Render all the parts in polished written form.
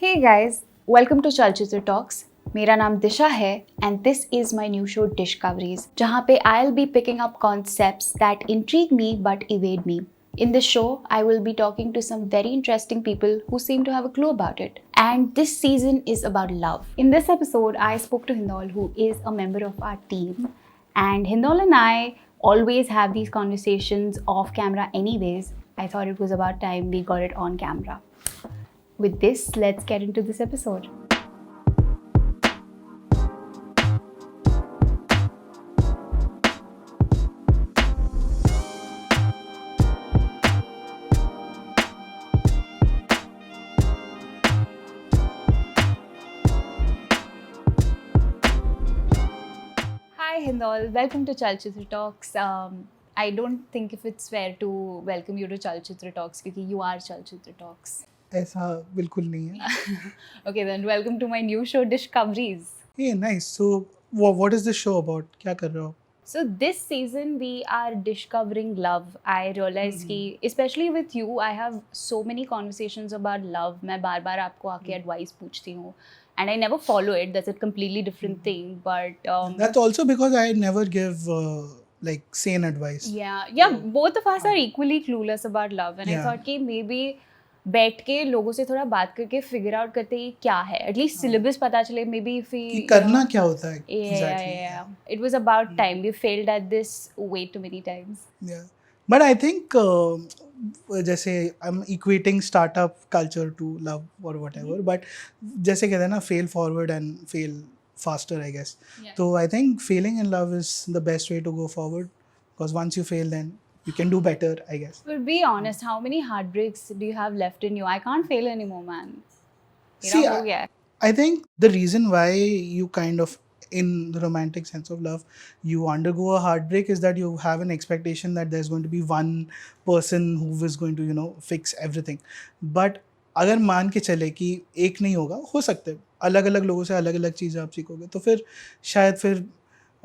Hey guys, welcome to Chalchitra Talks. मेरा नाम दिशा है and this is my new show Dishcoveries, जहाँ पे I'll be picking up concepts that intrigue me but evade me. In this show, I will be talking to some very interesting people who seem to have a clue about it. And this season is about love. In this episode, I spoke to Hindol, who is a member of our team. And Hindol and I always have these conversations off camera anyways. I thought it was about time we got it on camera. With this, let's get into this episode. Hi Hindol, welcome to Chalchitra Talks. I don't think if it's fair to welcome you to Chalchitra Talks because you are Chalchitra Talks. ऐसा बिल्कुल नहीं है. Okay, then welcome to my new show Dishcoveries. Hey, nice. So, what is this show about? क्या कर रहे हो? So this season we are discovering love. I realized कि especially with you, I have so many conversations about love. मैं बार-बार आपको आके advice पूछती हूँ, and I never follow it. That's a completely different thing. But That's also because I never give like sane advice. Yeah. Both of us are equally clueless about love, and I thought कि maybe बैठ के लोगों से थोड़ा बात करके figure out करते हैं क्या है, एटलीस्ट सिलेबस पता चले, मे बी कि करना क्या होता है. It was about time. We failed at this way too many times. Yeah, but I think जैसे I'm equating startup culture to love or whatever, but जैसे कहते हैं ना, fail forward and fail faster, I guess. So I think failing in love is the best way to go forward, because once you fail, then you can do better, I guess. But be honest, how many heartbreaks do you have left in you? I can't fail anymore, man. See, I think the reason why you kind of, in the romantic sense of love, you undergo a heartbreak is that you have an expectation that there's going to be one person who is going to, fix everything. But अगर मान के चले कि एक नहीं होगा, हो सकते हैं अलग अलग लोगों से अलग अलग चीज़ें आप सीखोगे, तो फिर शायद फिर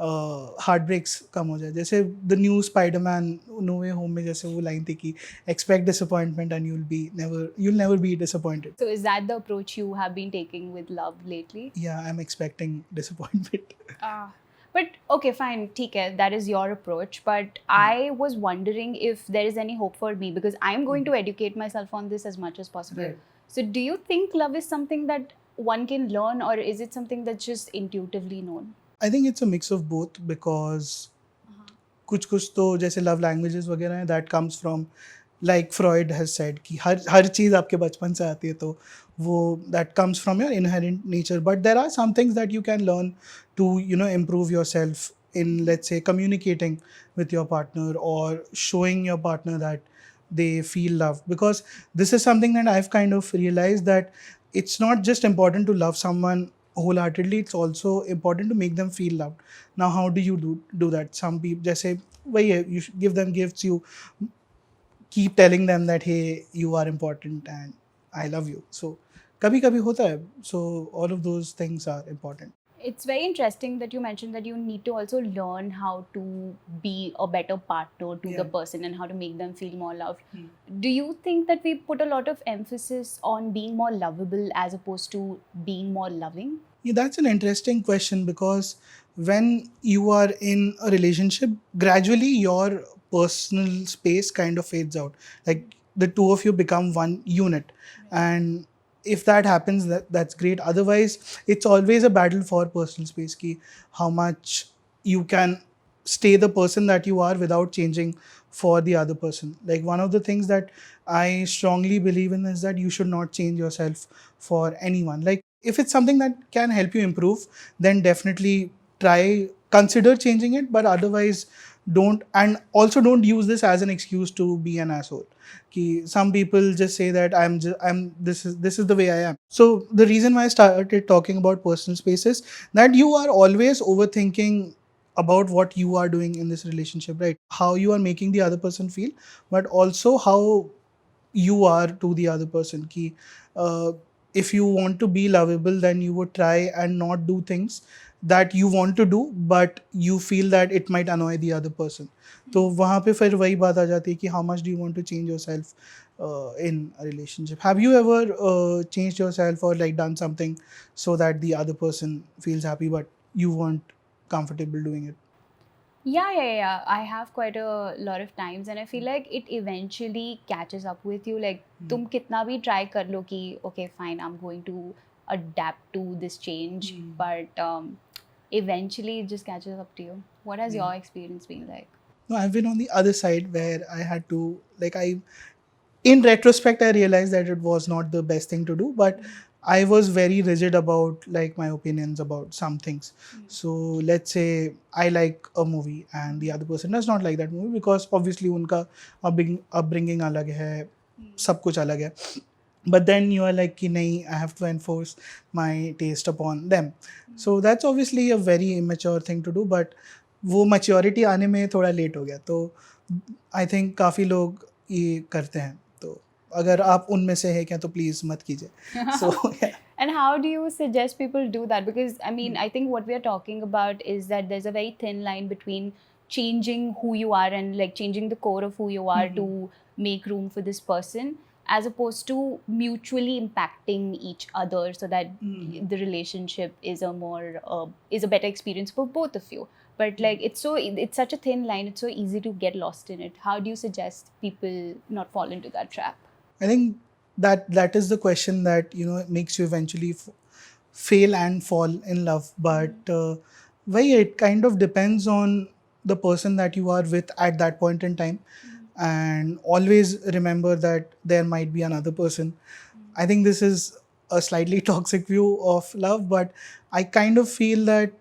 हार्टब्रेक्स कम हो जाए. जैसे the new Spiderman No Way Home में जैसे वो लाइन थी कि expect disappointment and you'll never be disappointed. So is that the approach you have been taking with love lately? Yeah, I'm expecting disappointment. But okay, fine, ठीक है, that is your approach. But I was wondering if there is any hope for me, because I'm going to educate myself on this as much as possible. Right. So do you think love is something that one can learn, or is it something that's just intuitively known? I think it's a mix of both, because कुछ तो जैसे love languages वगैरह हैं, that comes from, like Freud has said, कि हर चीज़ आपके बचपन से आती है, तो वो that comes from your inherent nature. But there are some things that you can learn to improve yourself in, let's say, communicating with your partner or showing your partner that they feel loved. Because this is something that I've kind of realized, that it's not just important to love someone wholeheartedly, it's also important to make them feel loved. Now, how do you do that? Some people, जैसे वही है, you give them gifts, you keep telling them that hey, you are important and I love you. So कभी कभी होता है. So all of those things are important. It's very interesting that you mentioned that you need to also learn how to be a better partner to the person and how to make them feel more loved. Do you think that we put a lot of emphasis on being more lovable as opposed to being more loving? Yeah, that's an interesting question, because when you are in a relationship, gradually your personal space kind of fades out. Like the two of you become one unit. And if that happens, that's great. Otherwise, it's always a battle for personal space, ki how much you can stay the person that you are without changing for the other person. Like one of the things that I strongly believe in is that you should not change yourself for anyone. Like if it's something that can help you improve, then definitely consider changing it, but otherwise don't. And also don't use this as an excuse to be an asshole. Some people just say that this is the way I am. So the reason why I started talking about personal space is that you are always overthinking about what you are doing in this relationship, right? How you are making the other person feel, but also how you are to the other person. if you want to be lovable, then you would try and not do things that you want to do but you feel that it might annoy the other person. तो वहाँ पे फिर वही बात आ जाती है कि how much do you want to change yourself in a relationship. Have you ever changed yourself or like done something so that the other person feels happy but you weren't comfortable doing it? Yeah. I have quite a lot of times, and I feel like it eventually catches up with you. Like, तुम कितना भी try कर लो कि okay, fine, I'm going to adapt to this change, but eventually it just catches up to you. What has your experience been like? No, I've been on the other side where I had to in retrospect, I realized that it was not the best thing to do, but I was very rigid about like my opinions about some things. So let's say I like a movie and the other person does not like that movie because obviously उनका upbringing अलग है, सब कुछ अलग है. But then you are like कि नहीं, I have to enforce my taste upon them. So that's obviously a very immature thing to do, but वो maturity आने में थोड़ा late हो गया. तो I think काफ़ी लोग ये करते हैं. तो अगर आप उनमें से हैं क्या तो प्लीज़ मत कीजिए. So yeah. And how do you suggest people do that? Because I mean, I think what we are talking about is that there's a very thin line between changing who you are and like changing the core of who you are to make room for this person, as opposed to mutually impacting each other so that the relationship is a better experience for both of you. But like it's such a thin line, it's so easy to get lost in it. How do you suggest people not fall into that trap? I think that is the question that makes you eventually fail and fall in love. But it kind of depends on the person that you are with at that point in time, and always remember that there might be another person. I think this is a slightly toxic view of love, but I kind of feel that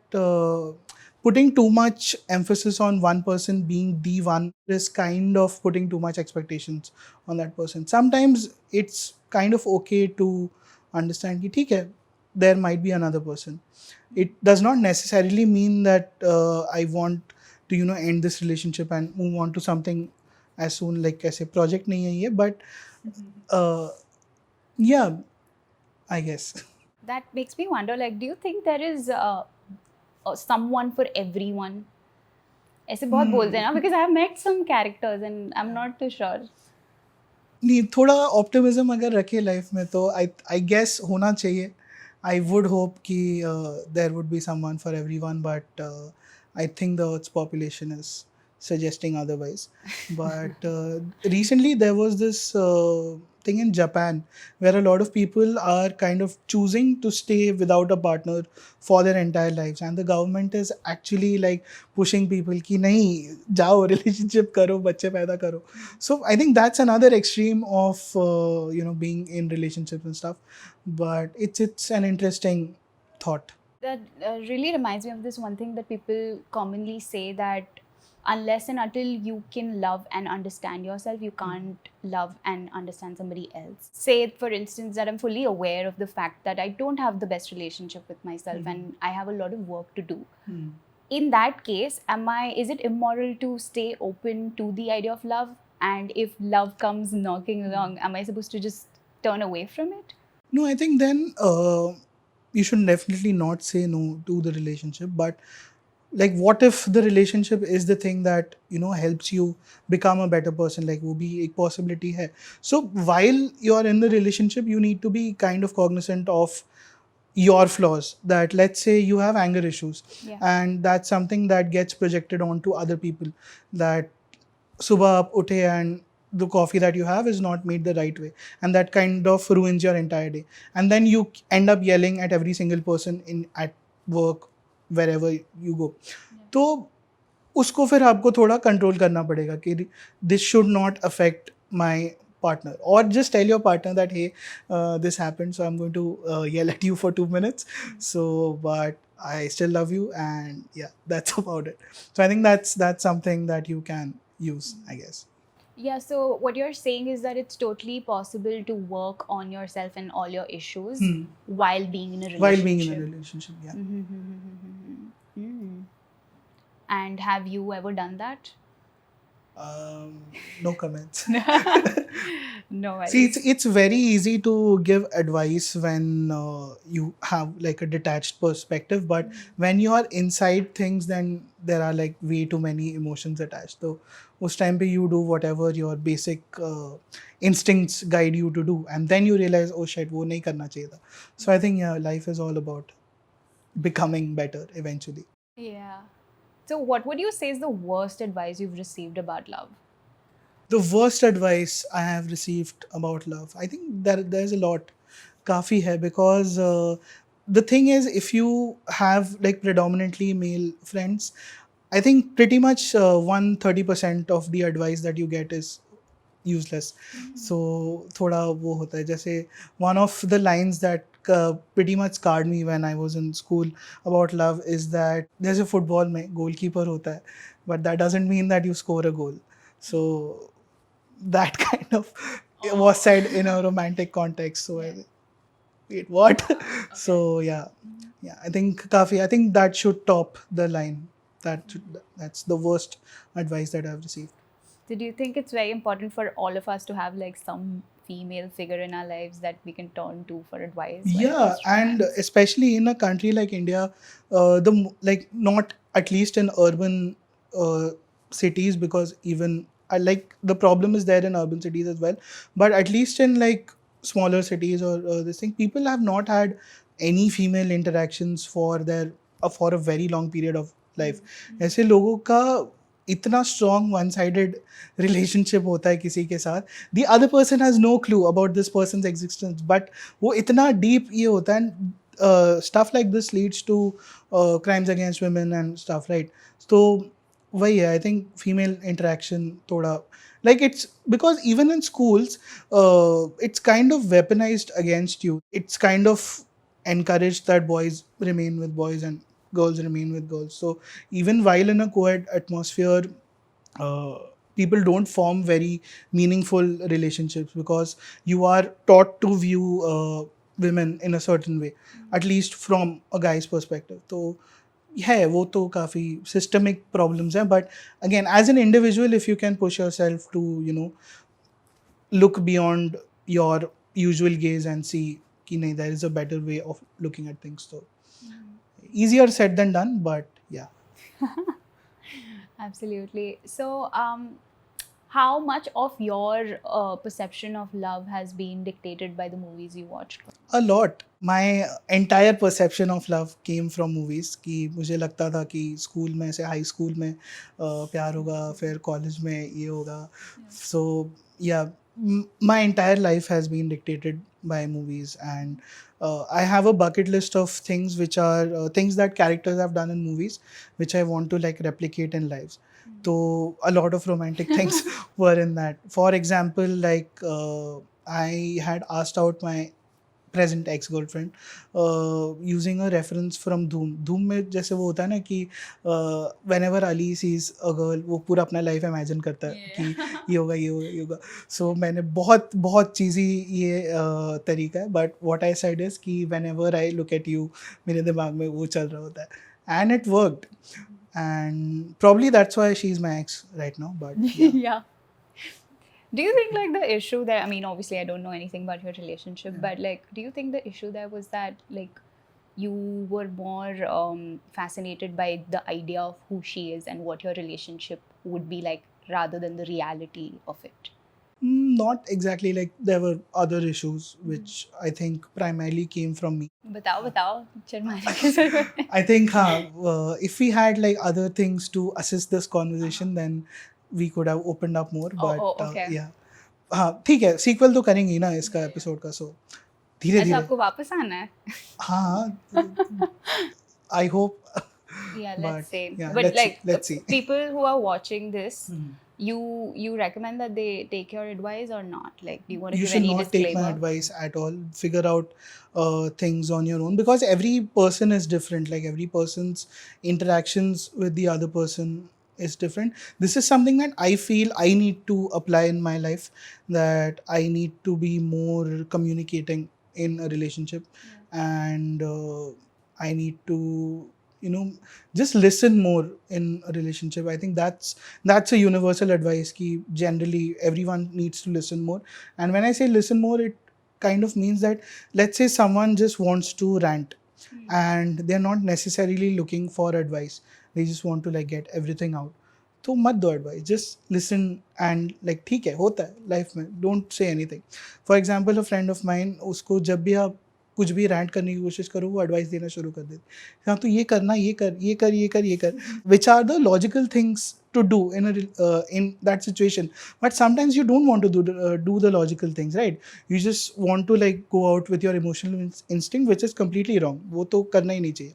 putting too much emphasis on one person being the one is kind of putting too much expectations on that person. Sometimes it's kind of okay to understand कि ठीक है, there might be another person. It does not necessarily mean that I want to end this relationship and move on to something as soon, like ऐसे project नहीं है ये, but yeah, I guess. That makes me wonder, like, do you think there is someone for everyone? ऐसे बहुत बोलते हैं ना, because I have met some characters and I'm not too sure. नहीं, थोड़ा ऑप्टिमिज्म अगर रखे लाइफ में तो आई गेस होना चाहिए. आई वुड होप कि there would be someone for everyone, but I think the earth's population is suggesting otherwise. But recently there was this thing in Japan where a lot of people are kind of choosing to stay without a partner for their entire lives, and the government is actually like pushing people ki nahi, jao relationship karo, bacche paida karo. So I think that's another extreme of being in relationships and stuff, but it's an interesting thought. That really reminds me of this one thing that people commonly say, that unless and until you can love and understand yourself, you can't love and understand somebody else. Say, for instance, that I'm fully aware of the fact that I don't have the best relationship with myself and I have a lot of work to do. In that case, is it immoral to stay open to the idea of love? And if love comes knocking along, am I supposed to just turn away from it? No, I think then you should definitely not say no to the relationship. But like, what if the relationship is the thing that helps you become a better person? Like, वो भी एक possibility है. So while you're in the relationship, you need to be kind of cognizant of your flaws. That let's say you have anger issues, and that's something that gets projected onto other people. That सुबह आप उठे and the coffee that you have is not made the right way, and that kind of ruins your entire day. And then you end up yelling at every single person at work, wherever you go. तो उसको फिर आपको थोड़ा control करना पड़ेगा कि this should not affect my partner, or just tell your partner that hey, this happened, so I'm going to yell at you for 2 minutes, so but I still love you, and yeah, that's about it. So I think that's something that you can use, I guess. Yeah, so what you're saying is that it's totally possible to work on yourself and all your issues while being in a relationship. While being in a relationship, yeah. And have you ever done that? No comments. No See, worries. it's very easy to give advice when you have like a detached perspective, but when you are inside things, then there are like way too many emotions attached. So, उस time पे you do whatever your basic instincts guide you to do, and then you realize, oh shit, वो नहीं करना चाहिए था. So I think life is all about becoming better eventually. Yeah. So, what would you say is the worst advice you've received about love? The worst advice I have received about love, I think there's a lot. Kafi hai, because the thing is, if you have like predominantly male friends, I think pretty much 130% of the advice that you get is useless. So thoda wo hota hai. Jaise one of the lines that pretty much scarred me when I was in school about love is that there's a football mein goalkeeper hota hai, but that doesn't mean that you score a goal. So that kind of was said in a romantic context. So I, wait, what? So yeah, I think Kafi. I think that should top the line. That's the worst advice that I've received. Did you think it's very important for all of us to have like some female figure in our lives that we can turn to for advice? when it Yeah, comes to and romance? especially in a country like India, like not at least in urban cities, because even I like the problem is there in urban cities as well, but at least in like smaller cities or this thing, people have not had any female interactions for a very long period of life. ऐसे लोगों का इतना strong one-sided relationship होता है किसी के साथ, the other person has no clue about this person's existence, but वो इतना deep ये होता है, and stuff like this leads to crimes against women and stuff, right? So वही है, I think female interaction थोड़ा like it's because even in schools it's kind of weaponized against you. It's kind of encouraged that boys remain with boys and girls remain with girls. So even while in a co-ed atmosphere, uh, people don't form very meaningful relationships because you are taught to view women in a certain way, at least from a guy's perspective. So है वो तो काफ़ी systemic problems हैं, but again as an individual, if you can push yourself to look beyond your usual gaze and see कि नहीं, there is a better way of looking at things. So easier said than done, but yeah. Absolutely. So, how much of your perception of love has been dictated by the movies you watched? A lot. My entire perception of love came from movies. कि मुझे लगता था कि school में से high school में प्यार होगा, फिर कॉलेज में ये होगा. So yeah, my entire life has been dictated by movies, and I have a bucket list of things which are things that characters have done in movies which I want to like replicate in lives. So a lot of romantic things were in that. For example, like I had asked out my present ex-girlfriend using a reference from Dhoom में जैसे वो होता है ना कि whenever Ali sees a girl वो पूरा अपना life imagine करता है कि ये होगा ये होगा ये होगा. So मैंने बहुत बहुत चीज़ी ये तरीका है, but what I said is कि whenever I look at you मेरे दिमाग में वो चल रहा होता है, and it worked, and probably that's why she's my ex right now, but yeah. Yeah. Do you think like the issue there, I mean, obviously I don't know anything about your relationship, but like, do you think the issue there was that like you were more fascinated by the idea of who she is and what your relationship would be like rather than the reality of it? Not exactly, like there were other issues which I think primarily came from me. बताओ शर्माने की जरूरत है. I think if we had like other things to assist this conversation, then we could have opened up more. But okay. yeah, हाँ ठीक है, sequel तो करेंगे ही ना इसका episode का, so धीरे अच्छा धीरे. आपको वापस आना है? हाँ, I hope. Yeah, But, let's say. yeah, But like let's see. people who are watching this, you recommend that they take your advice or not? Like, do you want to You give should any not take disclaimer? my advice at all. Figure out things on your own, because every person is different. Like every person's interactions with the other person is different. This is something that I feel I need to apply in my life, that I need to be more communicating in a relationship, and I need to just listen more in a relationship. I think that's a universal advice ki generally everyone needs to listen more. And when I say listen more, it kind of means that, let's say someone just wants to rant and they're not necessarily looking for advice, they just want to like get everything out, तो मत दो advice, just listen and like ठीक है, होता है life में, don't say anything. For example a friend of mine, उसको जब भी आप कुछ भी रैंट करने की कोशिश करो, वो एडवाइस देना शुरू कर देते, हाँ तो ये करना, ये कर, ये कर, ये कर, ये कर, which are the logical things to do in that situation. But sometimes you don't want to do the logical things, right? You just want to like go out with your emotional instinct, which is completely wrong. वो तो करना ही नहीं चाहिए.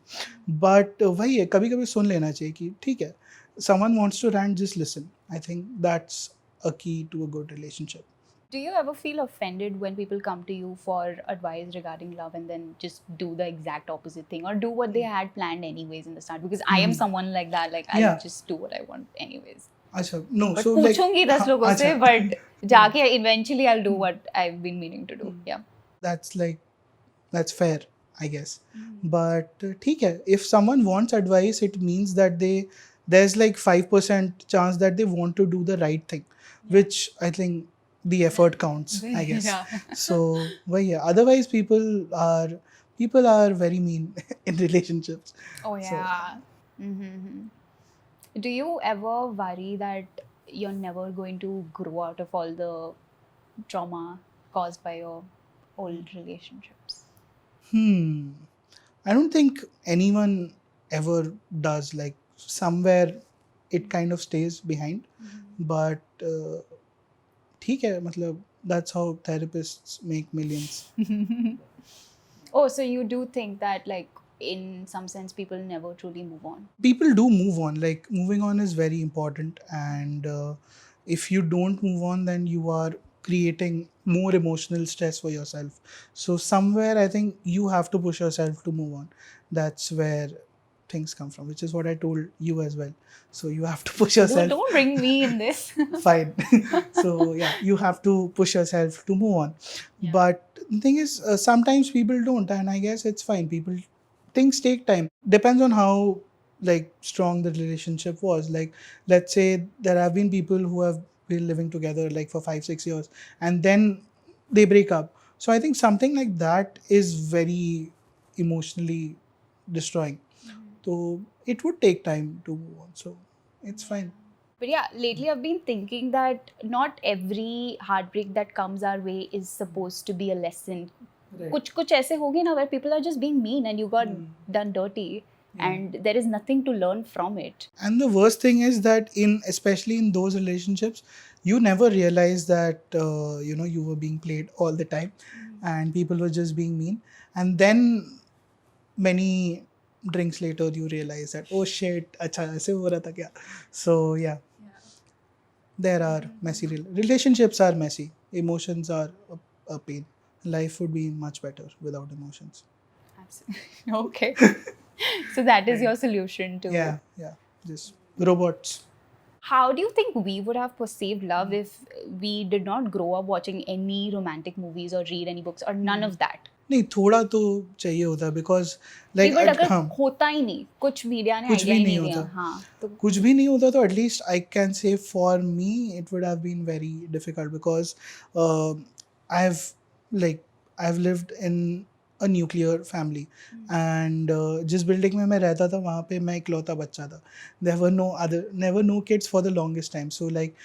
But वही है, कभी कभी सुन लेना चाहिए कि ठीक है, someone wants to rant, just listen. I think that's a key to a good relationship. Do you ever feel offended when people come to you for advice regarding love and then just do the exact opposite thing, or do what they had planned anyways in the start? Because I am someone like that, like I just do what I want anyways. अच्छा, no, but so like पूछूंगी 10 लोगों से, but जाके eventually I'll do what I've been meaning to do. Yeah. That's fair, I guess. But ठीक है, if someone wants advice, it means that there's like 5% chance that they want to do the right thing, which I think the effort counts, I guess. So well, yeah, otherwise people are very mean in relationships. Oh yeah. So. Do you ever worry that you're never going to grow out of all the trauma caused by your old relationships? I don't think anyone ever does. Like somewhere it kind of stays behind. But ठीक है, मतलब that's how therapists make millions. Oh, so you do think that like in some sense people never truly move on? People do move on. Like moving on is very important, and if you don't move on, then you are creating more emotional stress for yourself. So somewhere I think you have to push yourself to move on. That's where things come from, which is what I told you as well. So you have to push yourself. Don't bring me in this. Fine. So yeah, you have to push yourself to move on. But the thing is, sometimes people don't, and I guess it's fine. Things take time. Depends on how like strong the relationship was. Like let's say there have been people who have been living together like for 5-6 years and then they break up. So I think something like that is very emotionally destroying. So it would take time to move on. So it's fine. But yeah, lately I've been thinking that not every heartbreak that comes our way is supposed to be a lesson. Right. कुछ ऐसे हो गए ना where people are just being mean and you got done dirty. And there is nothing to learn from it. And the worst thing is that especially in those relationships, you never realize that you were being played all the time and people were just being mean. And then many drinks later you realize that, oh shit, acha aise ho raha tha kya. So yeah, there are messy relationships are messy, emotions are a pain. Life would be much better without emotions. Absolutely. Okay. So that is your solution to just robots. How do you think we would have perceived love if we did not grow up watching any romantic movies or read any books or none of that? नहीं, थोड़ा तो चाहिए होता, because like अगर होता ही नहीं, कुछ media ने कुछ भी नहीं होता, तो कुछ भी नहीं होता, तो at least I can say for me it would have been very difficult because I have lived in a nuclear family and जिस बिल्डिंग में मैं रहता था वहाँ पे मैं इकलौता बच्चा था. Never know kids for the longest time. So like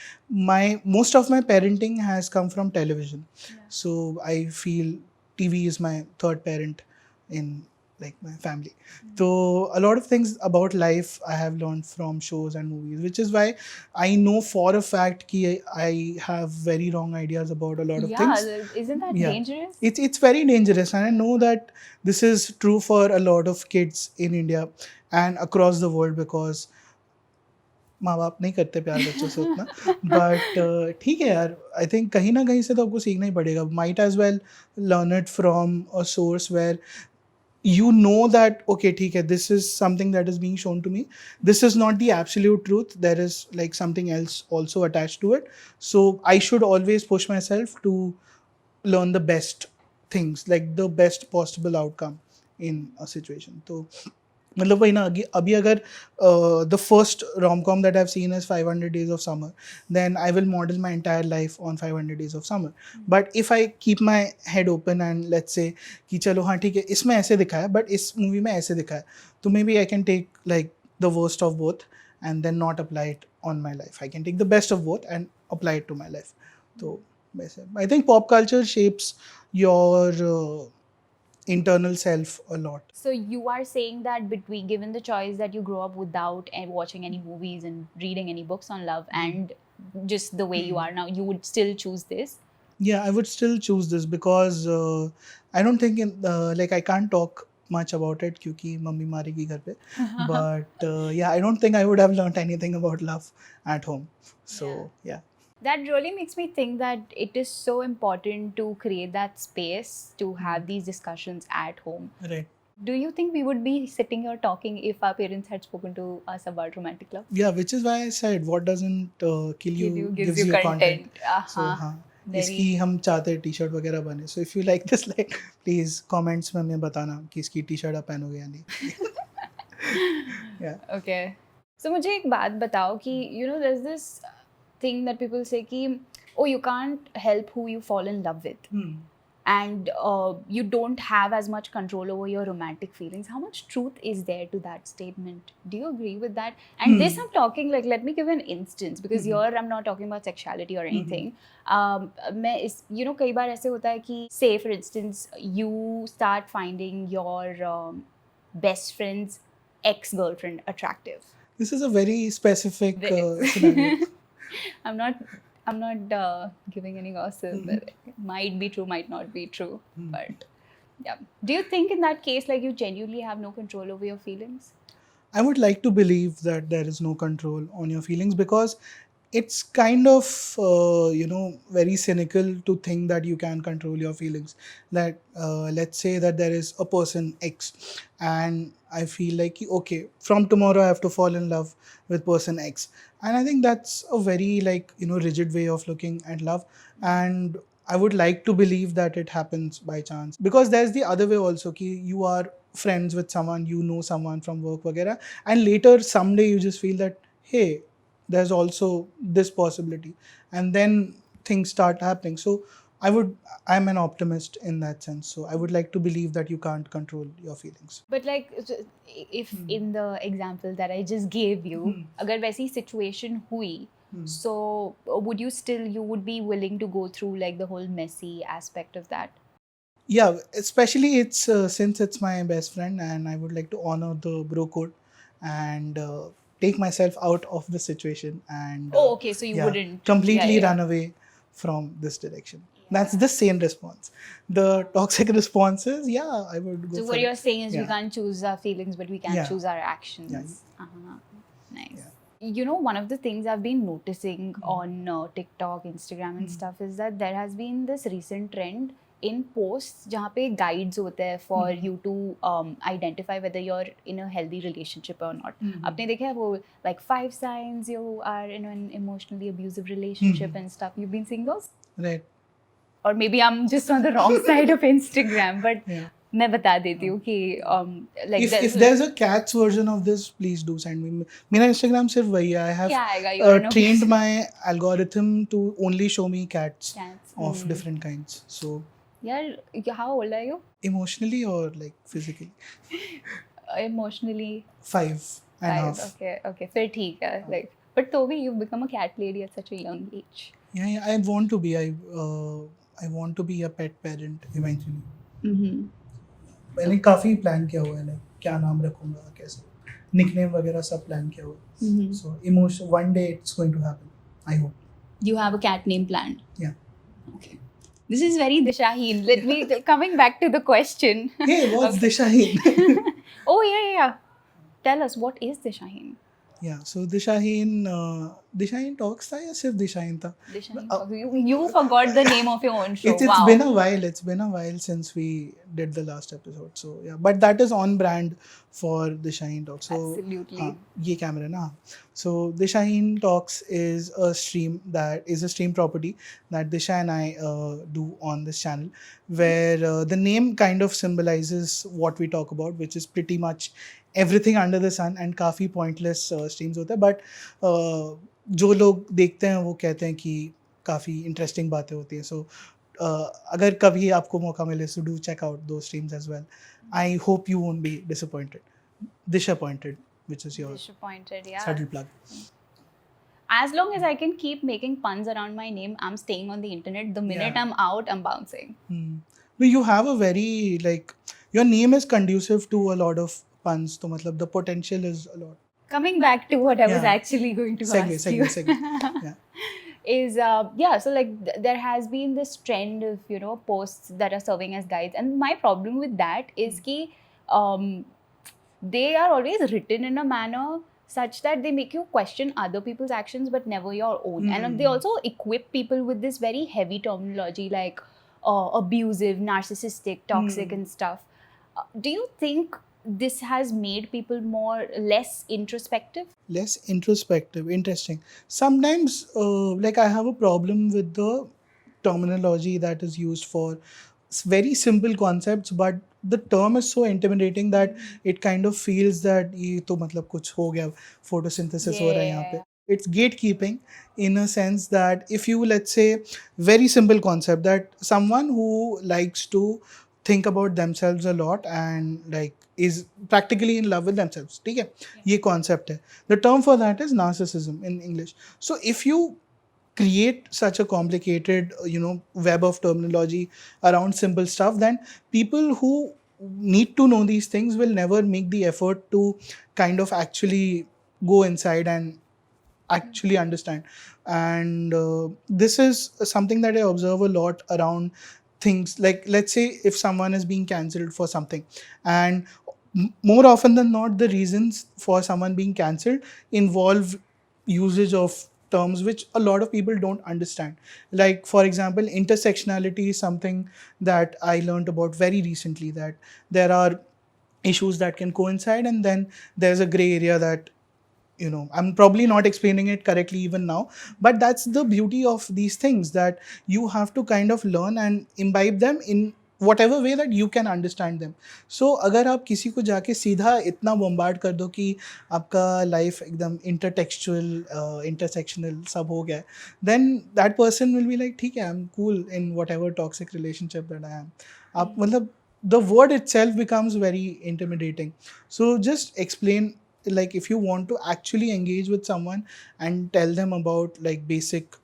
most of my parenting has come from television. So I feel TV is my third parent in like my family. So a lot of things about life I have learned from shows and movies, which is why I know for a fact ki I have very wrong ideas about a lot of things. Isn't that dangerous? It's very dangerous, and I know that this is true for a lot of kids in India and across the world because माँ बाप नहीं करते प्यार बच्चों से उतना. But ठीक है यार, आई थिंक कहीं ना कहीं से तो आपको सीखना ही पड़ेगा. Might as well learn it from a source where you know that okay, ठीक है, this is something that is being shown to me, this is not the absolute truth, there is like something else also attached to it, so I should always push myself to learn the best things, like the best possible outcome in a situation. So मतलब वही ना अभी अगर the first rom-com that I've seen is 500 Days of Summer, then I will model my entire life on 500 Days of Summer. But if I keep my head open and let's say कि चलो हाँ ठीक है इसमें ऐसे दिखाया है but इस मूवी में ऐसे दिखाया है, तो maybe I can take like the worst of both and then not apply it on my life. I can take the best of both and apply it to my life. So I think pop culture shapes your internal self a lot. So you are saying that given the choice that you grow up without watching any movies and reading any books on love and just the way you are now, you would still choose this? Yeah, I would still choose this because I don't think like I can't talk much about it क्योंकि mummy मारेगी घर पे. But yeah, I don't think I would have learned anything about love at home. So yeah. That really makes me think that it is so important to create that space to have these discussions at home. Right. Do you think we would be sitting here talking if our parents had spoken to us about romantic love? Yeah, which is why I said what doesn't kill you gives you content. So हाँ, इसकी हम चाहते हैं T-shirt वगैरह बने. So if you like this, like please comments में हमें बताना कि इसकी टी-शर्ट आप पहनोगे या नहीं. Yeah. Okay. So मुझे एक बात बताओ कि there's this thing that people say कि oh you can't help who you fall in love with. And you don't have as much control over your romantic feelings. How much truth is there to that statement? Do you agree with that? And this I'm talking like, let me give an instance because here I'm not talking about sexuality or anything. मैं कई बार ऐसे होता है कि say for instance you start finding your best friend's ex-girlfriend attractive. This is a very specific scenario. I'm not giving any gossip. But it might be true, might not be true. But yeah. Do you think in that case, like you genuinely have no control over your feelings? I would like to believe that there is no control on your feelings because it's kind of, very cynical to think that you can control your feelings. That let's say that there is a person X and I feel like, okay, from tomorrow I have to fall in love with person X. And I think that's a very rigid way of looking at love. And I would like to believe that it happens by chance. Because there's the other way also, ki you are friends with someone, you know someone from work, वगैरह, and later someday you just feel that, hey, there's also this possibility. And then things start happening. So I'm an optimist in that sense. So I would like to believe that you can't control your feelings. But like, if in the example that I just gave you, अगर वैसी situation हुई, so you would be willing to go through like the whole messy aspect of that? Yeah, especially it's since it's my best friend and I would like to honor the bro code and take myself out of the situation and okay, so you wouldn't completely run away from this direction. That's the sane response. The toxic response is, I would go so for what it. You're saying is we can't choose our feelings, but we can choose our actions. Yeah. Nice. Yeah. One of the things I've been noticing on TikTok, Instagram and stuff is that there has been this recent trend in posts जहाँ पे guides होते हैं for you to identify whether you're in a healthy relationship or not. आपने देखा है वो like 5 signs you are in an emotionally abusive relationship and stuff. You've been seeing those? Right. Or maybe I'm just on the wrong side of Instagram, but मैं बता देती हूँ कि like if there's a cat's version of this, please do send me. मेरा Instagram सिर्फ वही है. I have trained my algorithm to only show me cats of different kinds. So yeah, how old are you? Emotionally or like physically? Emotionally 5.5. Okay फिर ठीक है. Like but तो भी you've become a cat lady at such a young age. Yeah, I want to be. I want to be a pet parent eventually. मैंने काफी plan किया हुआ है, like क्या नाम रखूंगा, कैसे निकनेम वगैरह सब प्लान किया हुआ है. So one day it's going to happen, I hope. You have a cat name planned? Yeah. Okay. This is very DishaHin. Let me coming back to the question. Hey, what's DishaHin? Oh yeah. Tell us, what is DishaHin? Yeah, so DishaHin Talks था या सिर्फ DishaHin था? DishaHin Talks. You forgot the name of your own show. It's been a while. It's been a while since we did the last episode. So yeah, but that is on brand for DishaHin Talks. So absolutely. ये camera ना. So DishaHin Talks is a stream property that Disha and I do on this channel, where the name kind of symbolizes what we talk about, which is pretty much everything under the sun and काफ़ी pointless streams होते हैं, but जो लोग देखते हैं वो कहते हैं कि काफ़ी interesting बातें होती हैं. So अगर कभी आपको मौका मिले, so do check out those streams as well. I hope you won't be disappointed, which is your Disappointed, yeah. subtle plug. As long as I can keep making puns around my name, I'm staying on the internet. The minute Yeah. I'm out, I'm bouncing. But you have a very, like, your name is conducive to a lot of puns, so matlab the potential is a lot. Coming back to what I was Yeah. actually going to Segue. ask you. Yeah. Is so like there has been this trend of posts that are serving as guides, and my problem with that is ki they are always written in a manner such that they make you question other people's actions but never your own. And they also equip people with this very heavy terminology like abusive, narcissistic, toxic and stuff. Do you think this has made people less introspective? Less introspective. Interesting. Sometimes, like, I have a problem with the terminology that is used for very simple concepts, but the term is so intimidating that it kind of feels that ये तो मतलब कुछ हो गया, photosynthesis हो रहा है यहाँ पे. It's gatekeeping in a sense that if you, let's say, very simple concept that someone who likes to think about themselves a lot and like is practically in love with themselves, ठीक है, ये concept है. The term for that is narcissism in English. So if you create such a complicated web of terminology around simple stuff, then people who need to know these things will never make the effort to kind of actually go inside and actually understand. And this is something that I observe a lot around things like, let's say if someone is being cancelled for something, and more often than not the reasons for someone being cancelled involve usage of terms which a lot of people don't understand. Like, for example, intersectionality is something that I learned about very recently, that there are issues that can coincide and then there's a gray area that I'm probably not explaining it correctly even now, but that's the beauty of these things, that you have to kind of learn and imbibe them in whatever way that you can understand them. So अगर आप किसी को जाके सीधा इतना bombard कर दो कि आपका life एकदम intertextual, intersectional सब हो गया है, then that person will be like, ठीक है, I'm cool in whatever toxic relationship that I am. आप मतलब the word itself becomes very intimidating. So just explain, like, if you want to actually engage with someone and tell them about like basic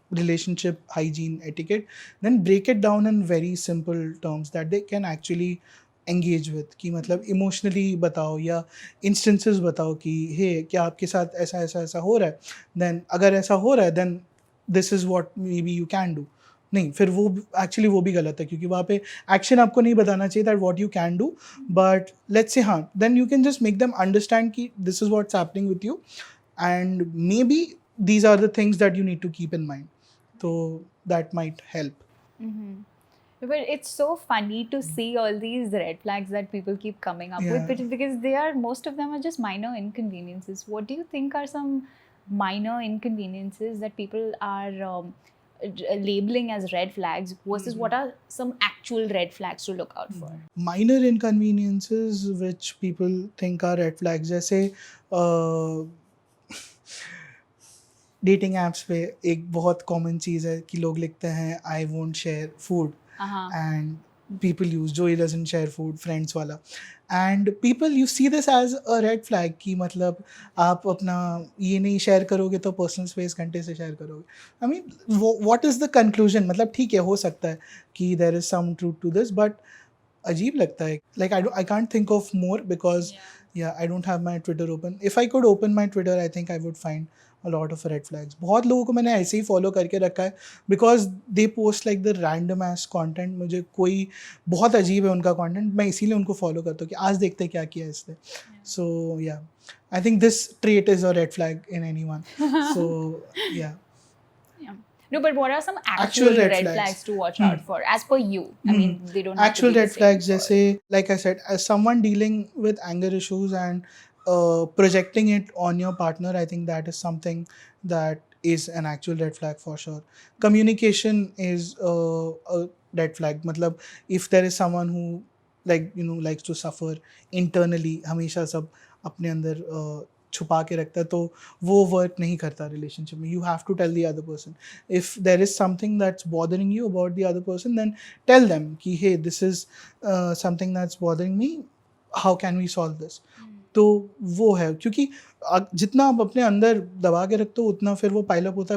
relationship hygiene etiquette, then break it down in very simple terms that they can actually engage with. कि मतलब emotionally बताओ या instances बताओ कि hey, क्या आपके साथ ऐसा ऐसा ऐसा हो रहा है, then अगर ऐसा हो रहा है then this is what maybe you can do. नहीं, फिर वो एक्चुअली वो भी गलत है, क्योंकि वहाँ पे एक्शन आपको नहीं बताना चाहिए that what you can do, but let's say हाँ, then you can just make them understand कि this is what's happening with you and maybe these are the things that you need to keep in mind. So that might help. But it's so funny to see all these red flags that people keep coming up with, because most of them are just minor inconveniences. What do you think are some minor inconveniences that people are labeling as red flags versus what are some actual red flags to look out for? Minor inconveniences which people think are red flags, जैसे dating apps पे एक बहुत common चीज़ है कि लोग लिखते हैं I won't share food and people use Joey doesn't share food, friends वाला, and people you see this as a red flag कि मतलब आप अपना ये नहीं शेयर करोगे तो पर्सनल स्पेस घंटे से शेयर करोगे. I mean what is the conclusion? मतलब ठीक है, हो सकता है कि there is some truth to this, but अजीब लगता है. Like I can't think of more because I don't have my Twitter open. If I could open my Twitter, I think I would find a lot of red flags. बहुत लोगों को मैंने ऐसे ही follow करके रखा है because they post like the random ass content. मुझे कोई बहुत अजीब है उनका content, मैं इसीलिए उनको फॉलो करता हूँ कि आज देखते हैं क्या किया इसने. So yeah, I think this trait is a red flag in anyone. So yeah. No, but what are some actual red flags to watch out for as per you? I mean, they don't have actual to be red flags जैसे, like I said, as someone dealing with anger issues and projecting it on your partner, I think that is something that is an actual red flag for sure. Communication is a red flag. मतलब if there is someone who like likes to suffer internally, हमेशा सब अपने अंदर छुपा के रखता है, तो वो वर्क नहीं करता रिलेशनशिप में. You have to tell the other person. If there is something that's bothering you about the other person, then tell them कि hey, this is something that's bothering me. How can we solve this? तो वो है, क्योंकि जितना आप अपने अंदर दबा के रखते हो उतना फिर वो पाइल अप होता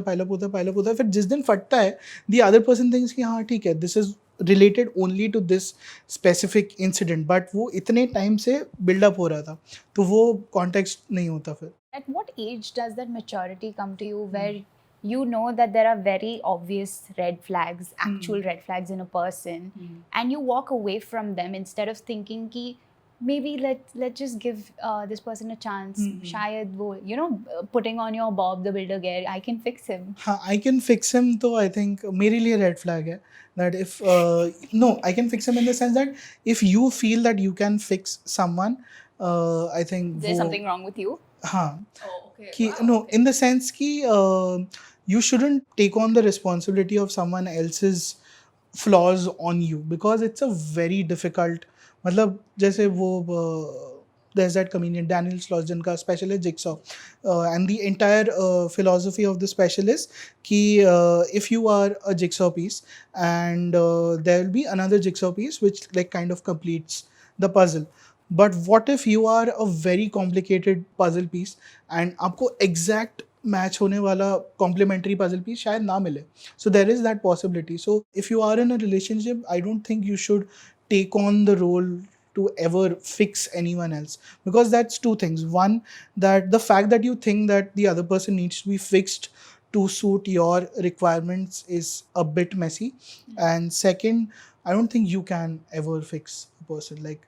है, फिर जिस दिन फटता है the other person thinks कि हाँ ठीक है, this is related only to this specific incident, but वो इतने टाइम से बिल्डअप हो रहा था, तो वो कॉन्टेक्स्ट नहीं होता फिर. At what age does that maturity come to you where you know that there are very obvious red flags, actual red flags in a person, and you walk away from them instead of thinking ki maybe let's just give this person a chance. Shayad wo, putting on your Bob the Builder gear, I can fix him. हाँ, I can fix him, तो I think मेरे लिए red flag है. That if no, I can fix him in the sense that if you feel that you can fix someone, I think There's something wrong with you. हाँ. Oh, okay. कि Wow, no, okay. in the sense कि you shouldn't take on the responsibility of someone else's flaws on you, because it's a very difficult. मतलब जैसे वो there's that comedian Daniel Sloss जिनका special है Jigsaw, and the entire philosophy of the special is कि if you are a jigsaw piece and there will be another jigsaw piece which like kind of completes the puzzle, but what if you are a very complicated puzzle piece and आपको exact match होने वाला complementary puzzle piece शायद ना मिले. So there is that possibility. So if you are in a relationship, I don't think you should take on the role to ever fix anyone else, because that's two things. One, that the fact that you think that the other person needs to be fixed to suit your requirements is a bit messy. And second, I don't think you can ever fix a person. Like,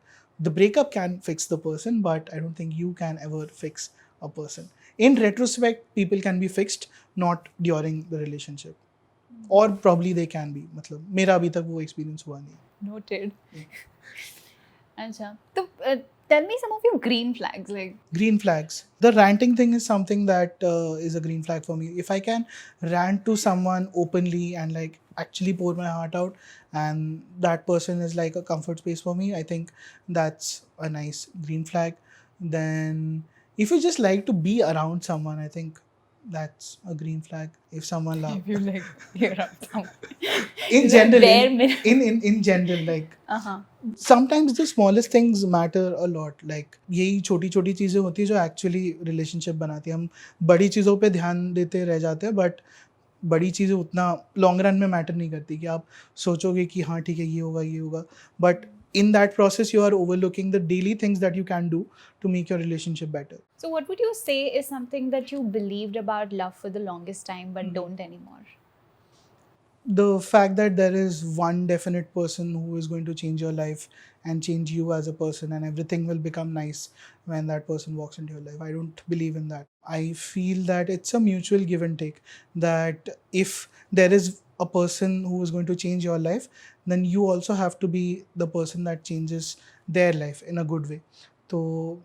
the breakup can fix the person, but I don't think you can ever fix a person. In retrospect, people can be fixed, not during the relationship. Or probably they can be. मतलब मेरा अभी तक वो experience हुआ नहीं. Noted. अच्छा, तो tell me some of your green flags. Like green flags. The ranting thing is something that is a green flag for me. If I can rant to someone openly and like actually pour my heart out, and that person is like a comfort space for me, I think that's a nice green flag. Then if you just like to be around someone, I think that's a green flag. If someone loves, if you like hear up someone in general, in general, like sometimes the smallest things matter a lot. Like यही छोटी छोटी चीजें होती है जो actually relationship बनाती है. हम बड़ी चीजों पे ध्यान देते रह जाते हैं, but बड़ी चीजें उतना लॉन्ग रन में मैटर नहीं करती. कि आप सोचोगे कि हाँ ठीक है ये होगा, but in that process you are overlooking the daily things that you can do to make your relationship better. So what would you say is something that you believed about love for the longest time but don't anymore? The fact that there is one definite person who is going to change your life and change you as a person, and everything will become nice when that person walks into your life. I don't believe in that. I feel that it's a mutual give and take. That if there is a person who is going to change your life, then you also have to be the person that changes their life in a good way. So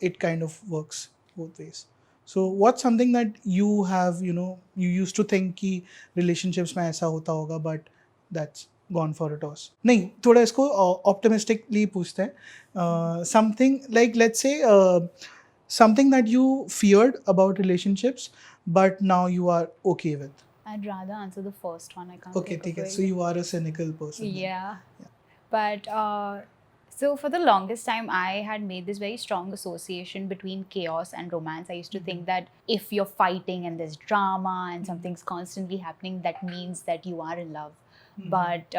it kind of works both ways. So what's something that you have, you used to think कि relationships में ऐसा होता होगा, but that's gone for a toss? नहीं, थोड़ा इसको optimistically पूछते हैं. Something like, let's say, something that you feared about relationships, but now you are okay with. I'd rather answer the first one. I can't. Okay, think of so you are a cynical person. Yeah. But so for the longest time, I had made this very strong association between chaos and romance. I used to think that if you're fighting and there's drama and something's constantly happening, that means that you are in love. But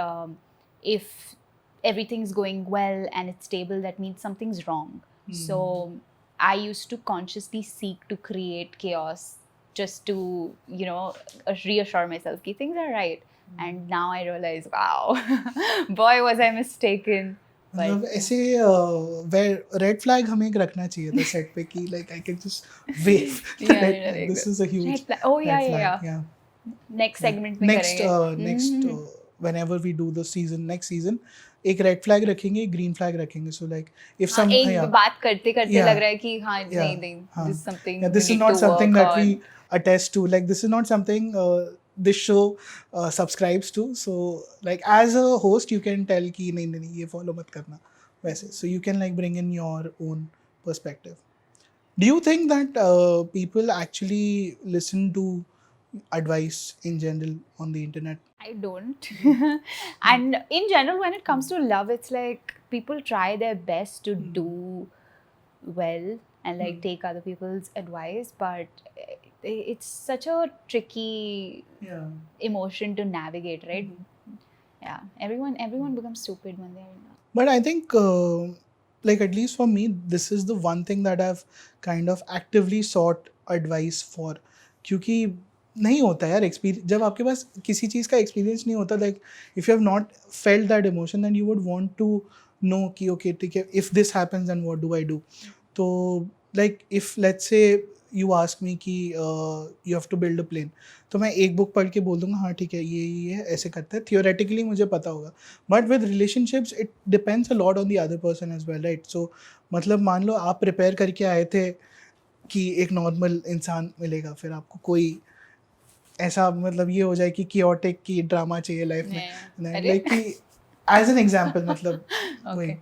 if everything's going well and it's stable, that means something's wrong. So I used to consciously seek to create chaos just to, reassure myself that things are right. And now I realize, wow, boy, was I mistaken. मतलब ऐसे red flag हमें एक रखना चाहिए था set पे कि like I can just wave. This is a huge red flag. Oh yeah. Next segment में करेंगे. Next whenever we do the next season, एक रेड फ्लैग रखेंगे, एक ग्रीन फ्लैग रखेंगे. So like if some एक बात करते लग रहा है कि हाँ नहीं this is something. This is not something that we attest to. Like this is not something this show subscribes to. So like as a host you can tell कि नहीं ये follow मत करना, वैसे. So you can like bring in your own perspective. Do you think that people actually listen to advice in general on the internet? I don't. And in general, when it comes to love, it's like people try their best to do well and like take other people's advice, but it's such a tricky emotion to navigate, right? Yeah, everyone becomes stupid when they're in love. But I think, like at least for me, this is the one thing that I've kind of actively sought advice for. क्योंकि नहीं होता यार experience, जब आपके पास किसी चीज़ का experience नहीं होता, like if you have not felt that emotion then you would want to know कि ओके ठीक है, if this happens then what do I do. तो like if let's say you ask me कि you have to build a plane, तो मैं एक book पढ़ के बोल दूंगा हाँ ठीक है ये ऐसे करता है, थियोरेटिकली मुझे पता होगा. But with relationships it depends a lot on the other person as well, right? So मतलब मान लो आप प्रिपेयर करके आए थे कि एक नॉर्मल इंसान मिलेगा, फिर आपको कोई ऐसा मतलब ये हो जाए कि कियोटिक की ड्रामा चाहिए लाइफ में, लाइक कि as an example मतलब Okay,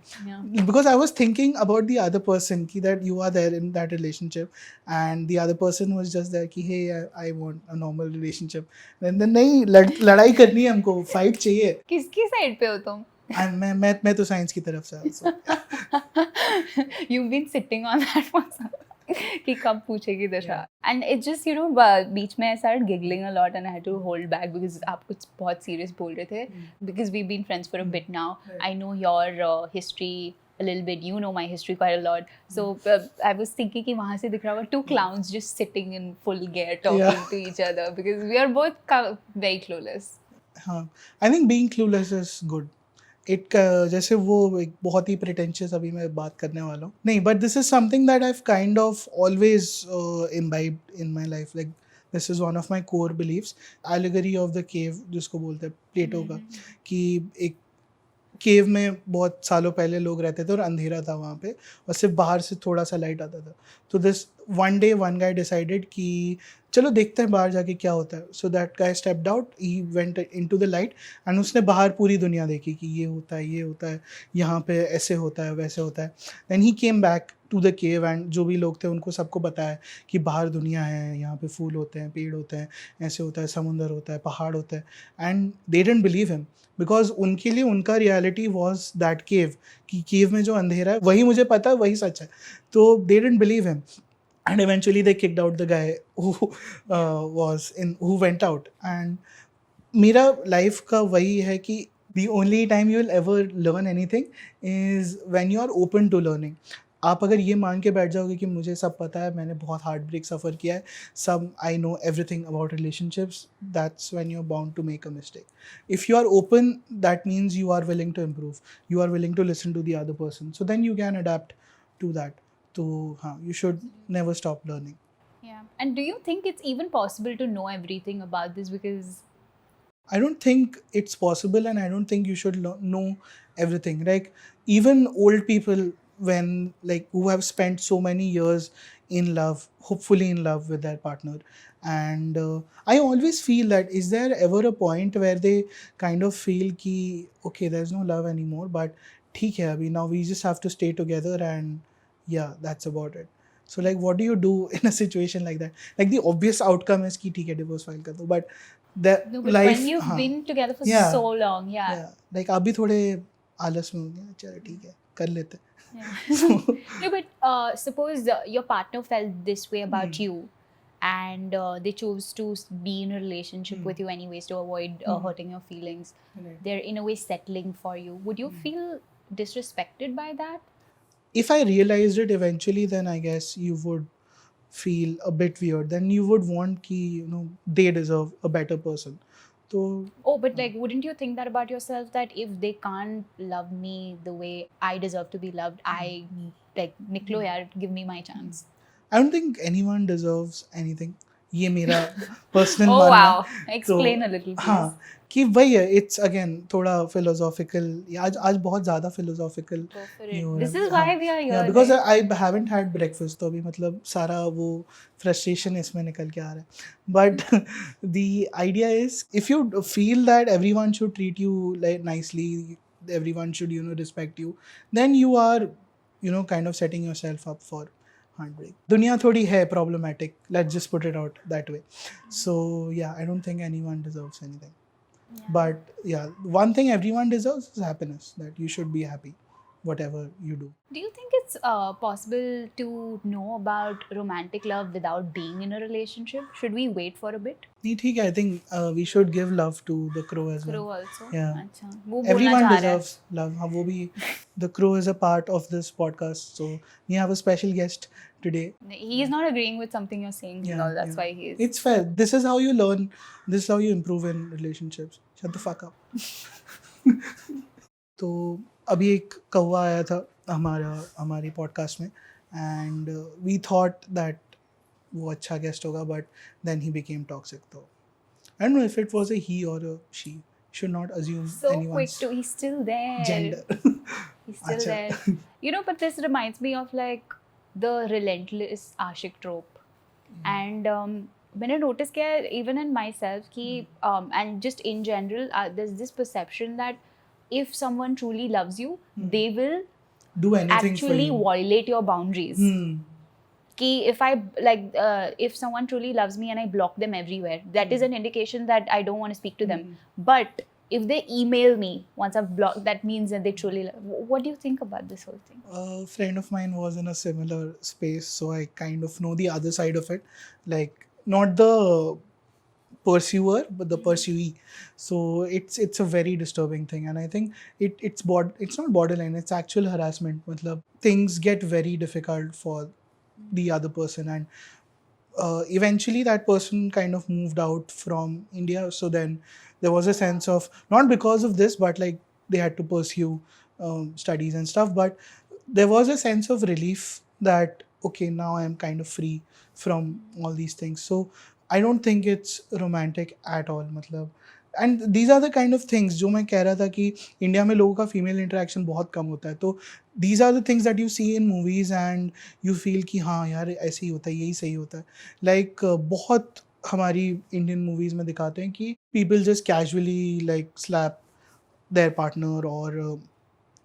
because I was thinking about the other person कि that you are there in that relationship and the other person was just there कि hey I want a normal relationship, and then नहीं लड़ाई करनी है हमको, fight चाहिए. किसकी side पे हो तुम? and मैं तो साइंस की तरफ से also. You've been sitting on that for some कि कब पूछेगी दिशा. And it just बीच में I started giggling a lot and I had to hold back because आप कुछ बहुत serious बोल रहे थे. Because we've been friends for a bit now. I know your history a little bit, you know my history quite a lot. So I was thinking कि वहाँ से दिख रहा होगा two clowns just sitting in full gear talking to each other because we are both very clueless. हाँ, I think being clueless is good. It जैसे वो एक बहुत ही प्रिटेंशियस अभी मैं बात करने वाला हूँ नहीं, but this is something that I have kind of always imbibed in my life. Like this is one of my core beliefs. Allegory of the cave जिसको बोलते हैं प्लेटो का, कि एक केव में बहुत सालों पहले लोग रहते थे और अंधेरा था वहाँ पे और सिर्फ बाहर से थोड़ा सा लाइट आता था. तो this one day one guy decided कि चलो देखते हैं बाहर जाके क्या होता है. So that guy stepped out, he went into the light and उसने बाहर पूरी दुनिया देखी कि ये होता है, यहाँ पे ऐसे होता है वैसे होता है. Then he came back to the cave and जो भी लोग थे उनको सबको बताया कि बाहर दुनिया है, यहाँ पे फूल होते हैं, पेड़ होते हैं, ऐसे होता है, समुंदर होता है, पहाड़ होता है. And they didn't believe him because उनके लिए उनका रियलिटी वॉज दैट केव, कि केव में जो अंधेरा है वही मुझे पता है, वही सच है. तो they didn't believe him and eventually they kicked out the guy who went out. And मेरा life का वही है कि the only time you will ever learn anything is when you are open to learning. आप अगर ये मान के बैठ जाओगे कि मुझे सब पता है, मैंने बहुत हार्ट ब्रेक सफ़र किया है, सब I know everything about relationships, that's when you are bound to make a mistake. If you are open that means you are willing to improve, you are willing to listen to the other person, so then you can adapt to that. तो हाँ, you should never stop learning. Yeah. And do you think it's even possible to know everything about this? Because I don't think it's possible and I don't think you should know everything. Like even old people when like who have spent so many years in love, hopefully in love with their partner, and I always feel that is there ever a point where they kind of feel ki okay there's no love anymore but theek hai abhi now we just have to stay together and yeah that's about it. So like what do you do in a situation like that? Like the obvious outcome is ki theek hai divorce file kar do, but the no, but life when you've been together for so long, yeah, like आप भी थोड़े आलस में हो गए, चलो ठीक है कर लेते हैं. No, but suppose your partner felt this way about you and they chose to be in a relationship with you anyways to avoid hurting your feelings. They're in a way settling for you. Would you feel disrespected by that? If I realized it eventually, then I guess you would feel a bit weird. Then you would want ki they deserve a better person. So but like wouldn't you think that about yourself, that if they can't love me the way I deserve to be loved, I like niklo yaar, give me my chance. I don't think anyone deserves anything. ये मेरा personal oh मानना. wow, explain a little please. हाँ, कि वही है, it's again थोड़ा philosophical, आज बहुत ज़्यादा philosophical. This is why we are here. Because I haven't had breakfast, तो अभी मतलब सारा वो फ्रस्ट्रेशन इसमें निकल के आ रहा है. But the idea is if you feel that everyone should treat you like nicely, everyone should, respect you, then you are, kind of setting yourself up for heartbreak. Dunya thodi hai problematic. Let's just put it out that way. So yeah, I don't think anyone deserves anything. Yeah. But yeah, one thing everyone deserves is happiness. That you should be happy, whatever you do. Do you think it's possible to know about romantic love without being in a relationship? Should we wait for a bit? नहीं ठीक है. I think we should give love to the crow as well. Crow also? Yeah. अच्छा, वो बोलना Everyone चाह रहा है. deserves love. हाँ वो भी. The crow is a part of this podcast, so we have a special guest today. He is not agreeing with something you're saying. Yeah, No, that's yeah. why he is. It's fair. This is how you learn. This is how you improve in relationships. Shut the fuck up. तो अभी एक कौवा आया था हमारी podcast में and we thought that वो अच्छा गेस्ट होगा but then he became toxic. तो I don't know if it was a he और a she. Should not assume So anyone's quick to, he's still there. gender. He's still Acha. there. You know, but this reminds me of like the relentless ashik trope. And मैंने notice किया even in myself कि and just in general there's this perception that if someone truly loves you, they will Do anything for actually you. violate your boundaries. कि if I like if someone truly loves me and I block them everywhere, that is an indication that I don't want to speak to them. But if they email me once I've blocked, that means that they truly love. What do you think about this whole thing? A friend of mine was in a similar space, so I kind of know the other side of it, like not the pursuer but the pursuee. So it's a very disturbing thing, and I think it's not borderline, it's actual harassment. Matlab, things get very difficult for the other person, and eventually that person kind of moved out from India. So then there was a sense of, not because of this, but like they had to pursue studies and stuff, but there was a sense of relief that okay, now I am kind of free from all these things. So I don't think it's romantic at all. मतलब and these are the kind of things जो मैं कह रहा था कि India में लोगों का फीमेल इंटरेक्शन बहुत कम होता है. तो these are the things that you see in movies and you feel कि हाँ यार ऐसे ही होता है, यही सही होता है. Like बहुत हमारी इंडियन मूवीज में दिखाते हैं कि people just casually like slap their partner or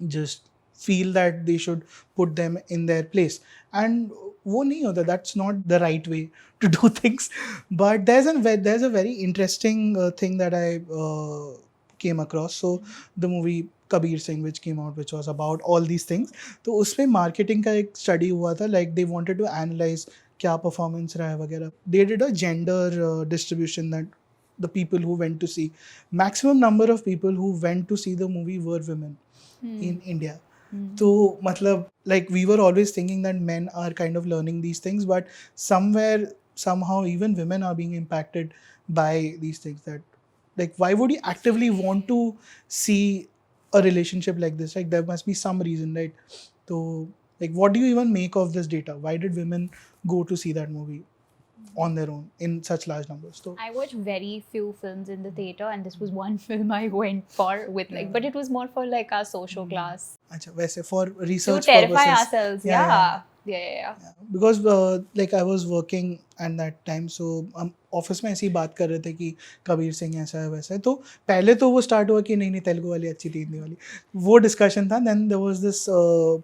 just feel that they should put them in their place, and वो नहीं होता. That's not the right way to do things. But there's a very interesting thing that I came across. So the movie Kabir Singh which came out, which was about all these things, तो उसमें marketing का एक study हुआ था. Like they wanted to analyze क्या performance रहा है वगैरह. They did a gender distribution that the people who went to see, maximum number of people who went to see the movie were women in India. तो मतलब like we were always thinking that men are kind of learning these things, but somehow even women are being impacted by these things. That like why would you actively want to see a relationship like this? Like there must be some reason, right? So like what do you even make of this data? Why did women go to see that movie on their own in such large numbers? So I watched very few films in the theater, and this was one film I went for with like, but it was more for like our social class. अच्छा वैसे for research to terrify purposes. ourselves. Yeah. Because like I was working at that time, so हम office में ऐसी बात कर रहे थे कि कबीर सिंह ऐसा है वैसा है. तो पहले तो वो स्टार्ट हुआ कि नहीं तेलुगु वाली अच्छी थी, हिंदी वाली, वो डिस्कशन था. Then there was this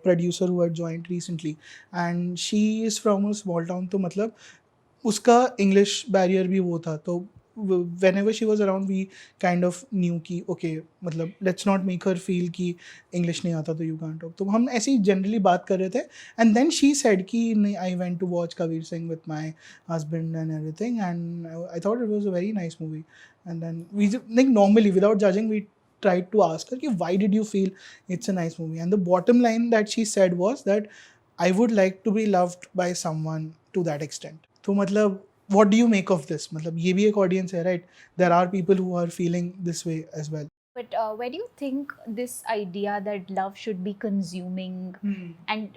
producer who had joined recently and she is from a small town. तो मतलब उसका इंग्लिश बैरियर भी वो था. तो whenever she was around we kind of knew कि okay मतलब let's not make her feel कि English नहीं आता तो you can't talk. तो हम ऐसे ही generally बात कर रहे थे, and then she said कि I went to watch Kabir Singh with my husband and everything, and I thought it was a very nice movie. And then we like normally without judging we tried to ask her कि why did you feel it's a nice movie, and the bottom line that she said was that I would like to be loved by someone to that extent. तो मतलब what do you make of this? मतलब ये भी एक audience है, right? There are people who are feeling this way as well. But where do you think this idea that love should be consuming and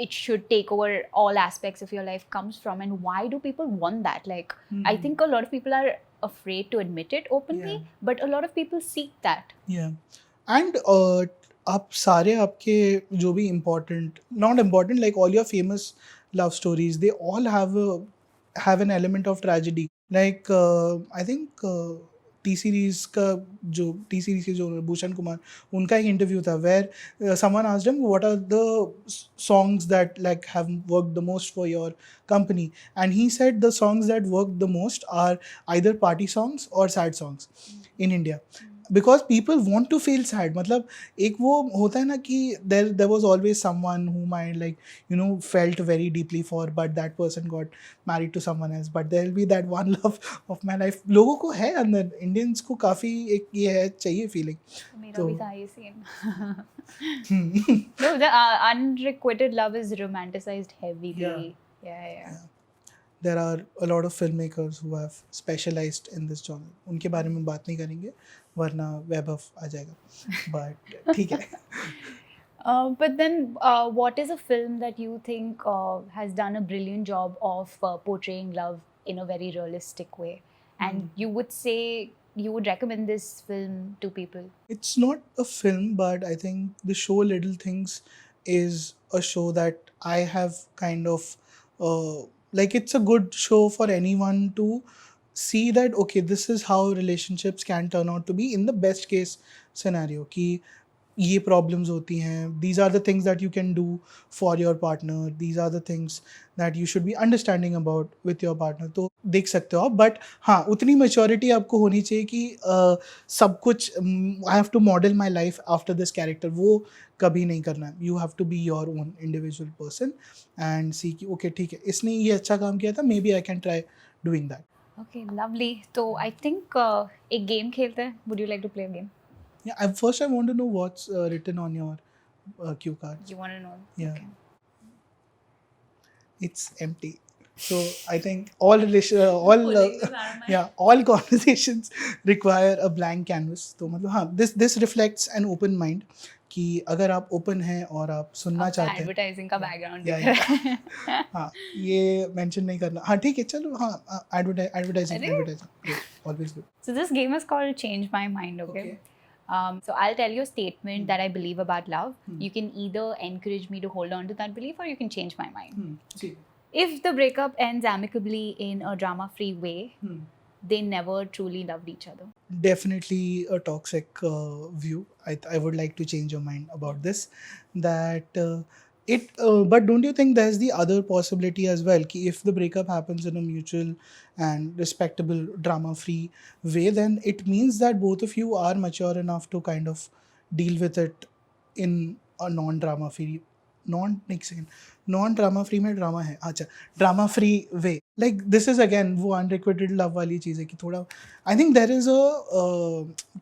it should take over all aspects of your life comes from, and why do people want that? Like I think a lot of people are afraid to admit it openly, but a lot of people seek that. Yeah. And आप सारे आपके जो भी not important, like all your famous love stories, they all have an element of tragedy. Like I think T series के जो भूषण कुमार, उनका एक interview था where someone asked him what are the songs that like have worked the most for your company, and he said the songs that work the most are either party songs or sad songs in India. Because people want to feel sad. मतलब एक वो होता है ना कि there was always someone whom I like felt very deeply for, but that person got married to someone else, but there will be that one love of my life. लोगों को है अंदर, इंडियंस को काफ़ी एक ये है, चाहिए फीलिंग. मेरा भी था ये scene. No, the unrequited love is romanticized heavily. Yeah. There are a lot of filmmakers who have specialized in this genre. उनके बारे में बात नहीं करेंगे वरना वैभव आ जाएगा. But ठीक है. But then, what is a film that you think has done a brilliant job of portraying love in a very realistic way? And you would say you would recommend this film to people? It's not a film, but I think the show Little Things is a show that I have kind of like it's a good show for anyone to see that okay, this is how relationships can turn out to be in the best case scenario. कि ये problems होती हैं, these are the things that you can do for your partner, these are the things that you should be understanding about with your partner. तो देख सकते हो आप, but हाँ उतनी maturity आपको होनी चाहिए कि सब कुछ I have to model my life after this character, वो कभी नहीं करना है. You have to be your own individual person and see कि okay ठीक है, इसने ये अच्छा काम किया था, maybe I can try doing that. Okay, lovely. So I think एक game खेलते हैं. Would you like to play a game? Yeah, first I want to know what's written on your cue card. You want to know? Yeah. Okay. It's empty. So I think all conversations require a blank canvas. तो मतलब हाँ, this reflects an open mind कि अगर आप open हैं और आप सुनना चाहते हैं. Advertising का background दिख Yeah. रहा है. हाँ, ये mention नहीं करना. हाँ ठीक है, चलो हाँ, advertising. Great, always good. So this game is called Change My Mind. Okay. So I'll tell you a statement that I believe about love. You can either encourage me to hold on to that belief, or you can change my mind. See. If the breakup ends amicably in a drama-free way, they never truly loved each other. Definitely a toxic view. I would like to change your mind about this. That but don't you think there's the other possibility as well? Ki if the breakup happens in a mutual and respectable, drama-free way, then it means that both of you are mature enough to kind of deal with it in a non-drama-free में drama है. अच्छा, drama free way. Like this is again वो unrequited love वाली चीज़ है कि थोड़ा I think there is a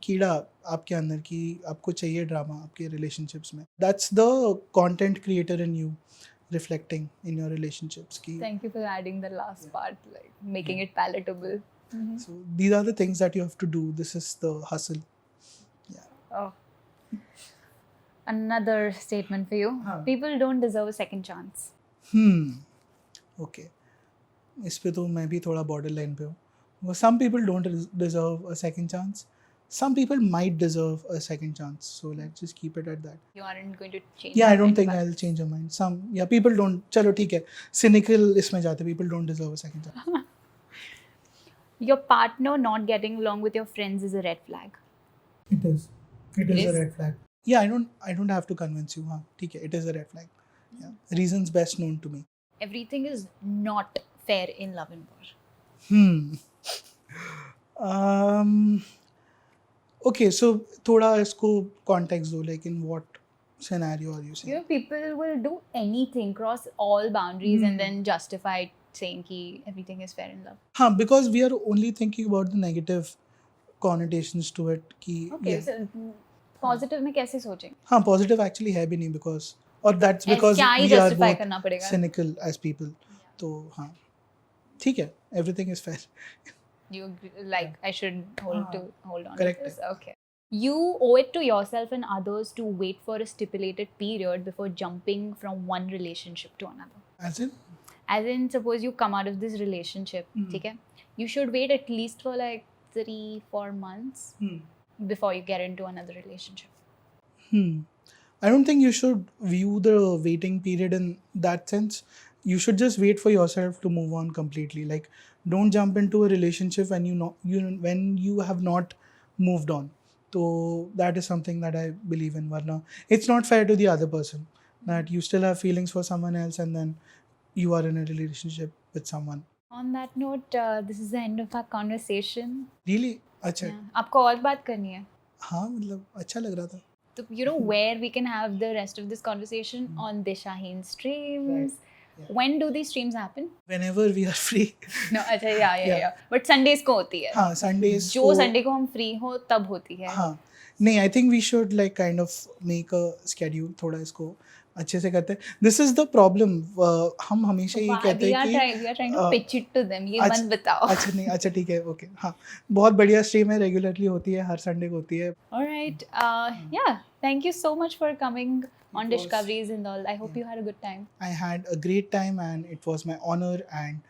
कीड़ा आपके अंदर कि आपको चाहिए ड्रामा आपके रिलेशनशिप्स में. That's the content creator in you reflecting in your relationships. Thank you for adding the last part, like making it palatable. So these are the things that you have to do. This is the hustle. Yeah. Oh. Another statement for you. People don't deserve a second chance. Okay. इस पे तो मैं भी थोड़ा borderline पे हूँ. Some people don't deserve a second chance. Some people might deserve a second chance. So let's just keep it at that. You aren't going to change. Yeah, I don't think I'll change your mind. People don't. चलो ठीक है. Cynical इसमें जाते. People don't deserve a second chance. Your partner not getting along with your friends is a red flag. It is. It is a red flag. Yeah, I don't have to convince you. हाँ, ठीक है. It is a red flag. Yeah. Reasons best known to me. Everything is not fair in love and war. Okay, so थोड़ा इसको context दो, like in what scenario are you saying? You know, people will do anything, cross all boundaries and then justify it, saying कि everything is fair in love. हाँ, because we are only thinking about the negative connotations to it. कि okay, so positive में कैसे सोचेंगे? हाँ, positive actually है भी नहीं because और that's because we are both cynical as people. तो हाँ, ठीक है, everything is fair. You like I should hold on. Correct. To this? Okay. You owe it to yourself and others to wait for a stipulated period before jumping from one relationship to another. As in, suppose you come out of this relationship, okay? You should wait at least for like 3-4 months before you get into another relationship. I don't think you should view the waiting period in that sense. You should just wait for yourself to move on completely. Like, don't jump into a relationship when when you have not moved on. So that is something that I believe in. Varna it's not fair to the other person that you still have feelings for someone else and then you are in a relationship with someone. On that note, this is the end of our conversation. Really? अच्छा. Yeah. आपको और बात करनी है? हाँ मतलब अच्छा लग रहा था. So, you know where we can have the rest of this conversation on DishaHin Streams. Right. Yeah. When do these streams happen? Whenever we are free. No, अच्छा yeah. But Sundays को होती है. हाँ Sundays. जो Sunday को हम free हो तब होती है. हाँ नहीं I think we should like kind of make a schedule थोड़ा इसको अच्छे से करते हैं. This is the problem. हम हमेशा ये कहते हैं कि we are trying to pitch it to them. ये मत बताओ. अच्छा नहीं अच्छा ठीक है ओके हाँ बहुत बढ़िया स्ट्रीम है रेगुलरली होती है हर संडे को होती है. Alright, yeah, thank you so much for coming on was- Discoveries and all. I hope you had a good time. I had a great time and it was my honor and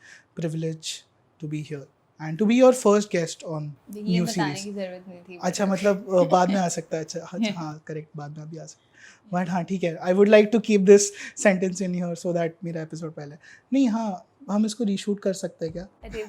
privilege to be here and to be your first guest on ये new बताने series. की जरूरत नहीं थी. अच्छा मतलब बाद में आ सकता है. अच्छा हाँ करेक्ट बाद में भी आ सकता है बट हाँ ठीक है. I would like to keep this sentence in here so that मेरा एपिसोड पहले नहीं. हाँ हम इसको रीशूट कर सकते हैं क्या? अरे